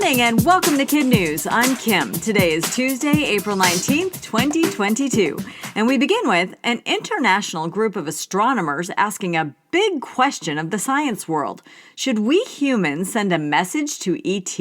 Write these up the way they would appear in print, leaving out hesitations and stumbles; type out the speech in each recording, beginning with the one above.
morning and welcome to Kid News. I'm Kim. Today is Tuesday, April 19th, 2022. And we begin with an international group of astronomers asking a big question of the science world. Should we humans send a message to ET?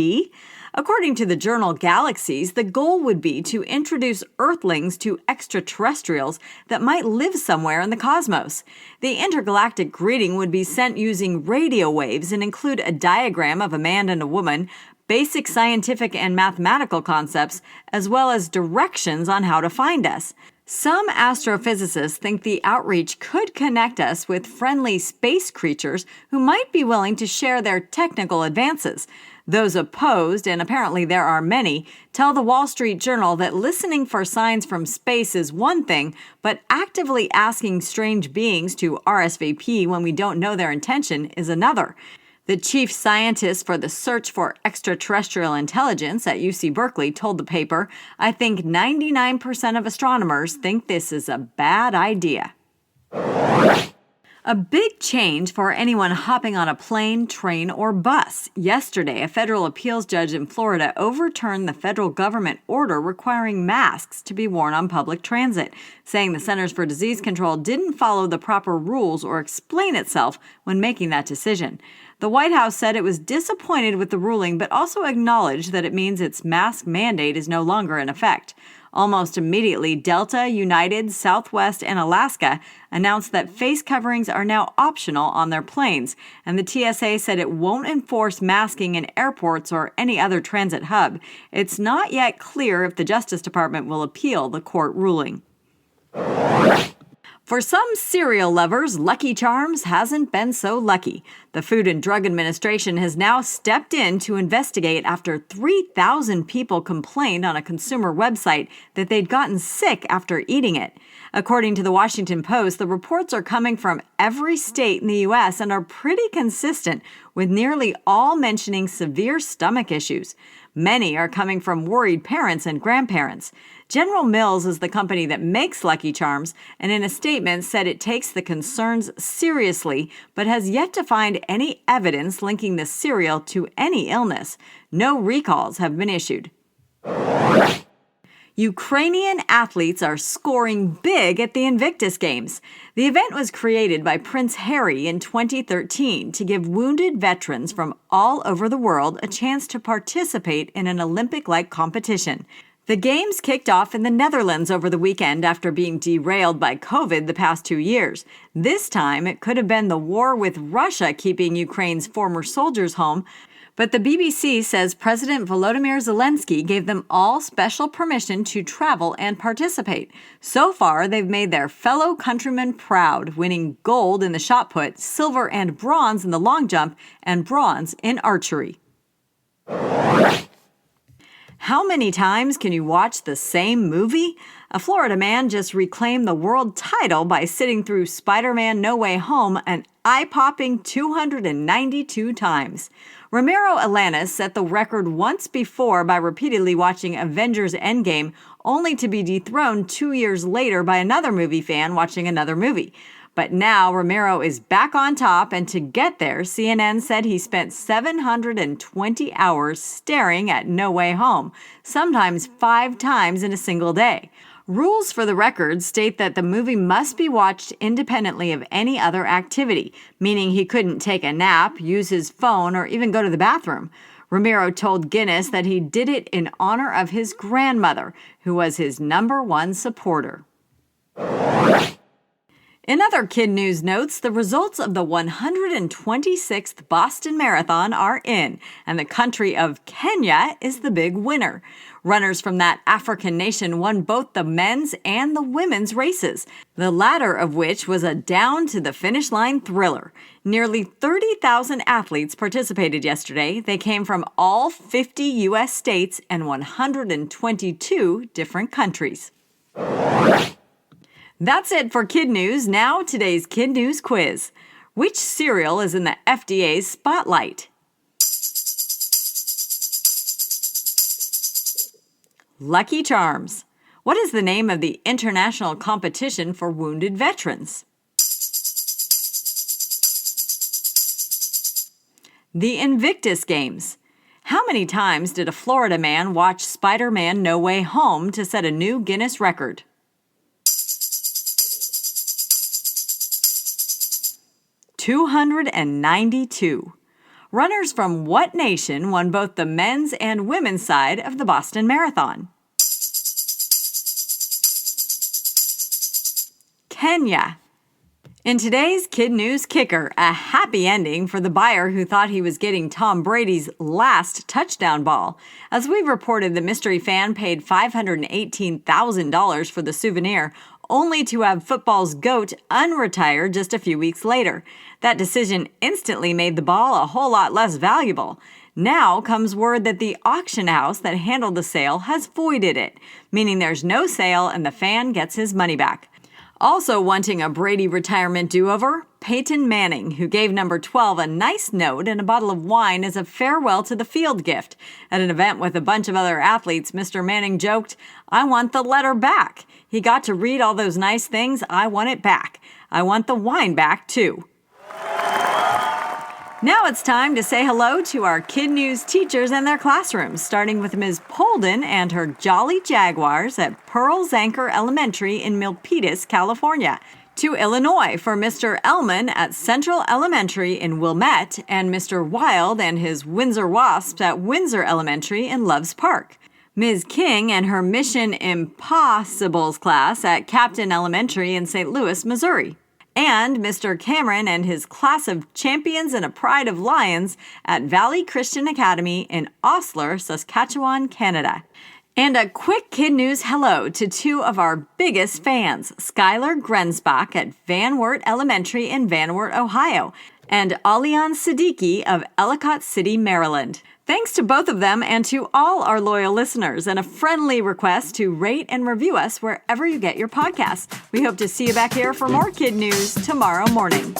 According to the journal Galaxies, the goal would be to introduce Earthlings to extraterrestrials that might live somewhere in the cosmos. The intergalactic greeting would be sent using radio waves and include a diagram of a man and a woman, basic scientific and mathematical concepts, as well as directions on how to find us. Some astrophysicists think the outreach could connect us with friendly space creatures who might be willing to share their technical advances. Those opposed, and apparently there are many, tell the Wall Street Journal that listening for signs from space is one thing, but actively asking strange beings to RSVP when we don't know their intention is another. The chief scientist for the Search for Extraterrestrial Intelligence at UC Berkeley told the paper, "I think 99% of astronomers think this is a bad idea." A big change for anyone hopping on a plane, train, or bus. Yesterday, a federal appeals judge in Florida overturned the federal government order requiring masks to be worn on public transit, saying the Centers for Disease Control didn't follow the proper rules or explain itself when making that decision. The White House said it was disappointed with the ruling, but also acknowledged that it means its mask mandate is no longer in effect. Almost immediately, Delta, United, Southwest, and Alaska announced that face coverings are now optional on their planes, and the TSA said it won't enforce masking in airports or any other transit hub. It's not yet clear if the Justice Department will appeal the court ruling. For some cereal lovers, Lucky Charms hasn't been so lucky. The Food and Drug Administration has now stepped in to investigate after 3,000 people complained on a consumer website that they'd gotten sick after eating it. According to the Washington Post, the reports are coming from every state in the U.S. and are pretty consistent, with nearly all mentioning severe stomach issues. Many are coming from worried parents and grandparents. General Mills is the company that makes Lucky Charms, and in a statement said it takes the concerns seriously, but has yet to find any evidence linking the cereal to any illness. No recalls have been issued. Ukrainian athletes are scoring big at the Invictus Games. The event was created by Prince Harry in 2013 to give wounded veterans from all over the world a chance to participate in an Olympic-like competition. The Games kicked off in the Netherlands over the weekend after being derailed by COVID the past 2 years. This time, it could have been the war with Russia keeping Ukraine's former soldiers home, but the BBC says President Volodymyr Zelensky gave them all special permission to travel and participate. So far, they've made their fellow countrymen proud, winning gold in the shot put, silver and bronze in the long jump, and bronze in archery. How many times can you watch the same movie? A Florida man just reclaimed the world title by sitting through Spider-Man No Way Home an eye-popping 292 times. Ramiro Alanis set the record once before by repeatedly watching Avengers Endgame, only to be dethroned 2 years later by another movie fan watching another movie. But now Ramiro is back on top, and to get there, CNN said he spent 720 hours staring at No Way Home, sometimes 5 times in a single day. Rules for the record state that the movie must be watched independently of any other activity, meaning he couldn't take a nap, use his phone, or even go to the bathroom. Ramiro told Guinness that he did it in honor of his grandmother, who was his #1 supporter. In other Kid News notes, the results of the 126th Boston Marathon are in, and the country of Kenya is the big winner. Runners from that African nation won both the men's and the women's races, the latter of which was a down-to-the-finish-line thriller. Nearly 30,000 athletes participated yesterday. They came from all 50 U.S. states and 122 different countries. That's it for Kid News. Now, today's Kid News quiz. Which cereal is in the FDA's spotlight? Lucky Charms. What is the name of the international competition for wounded veterans? The Invictus Games. How many times did a Florida man watch Spider-Man No Way Home to set a new Guinness record? 292. Runners from what nation won both the men's and women's side of the Boston Marathon? Kenya. In today's KidNuz kicker, a happy ending for the buyer who thought he was getting Tom Brady's last touchdown ball. As we've reported, the mystery fan paid $518,000 for the souvenir, only to have football's GOAT unretired just a few weeks later. That decision instantly made the ball a whole lot less valuable. Now comes word that the auction house that handled the sale has voided it, meaning there's no sale and the fan gets his money back. Also wanting a Brady retirement do-over, Peyton Manning, who gave number 12 a nice note and a bottle of wine as a farewell to the field gift. At an event with a bunch of other athletes, Mr. Manning joked, "I want the letter back. He got to read all those nice things. I want it back. I want the wine back, too." Now it's time to say hello to our KidNuz teachers and their classrooms, starting with Ms. Polden and her Jolly Jaguars at Pearl Zanker Elementary in Milpitas, California. To Illinois for Mr. Ellman at Central Elementary in Wilmette and Mr. Wild and his Windsor Wasps at Windsor Elementary in Loves Park. Ms. King and her Mission Impossibles class at Captain Elementary in St. Louis, Missouri. And Mr. Cameron and his class of champions and a pride of lions at Valley Christian Academy in Osler, Saskatchewan, Canada. And a quick KidNuz hello to two of our biggest fans, Skylar Grensbach at Van Wert Elementary in Van Wert, Ohio, and Alian Siddiqui of Ellicott City, Maryland. Thanks to both of them and to all our loyal listeners, and a friendly request to rate and review us wherever you get your podcasts. We hope to see you back here for more KidNuz tomorrow morning.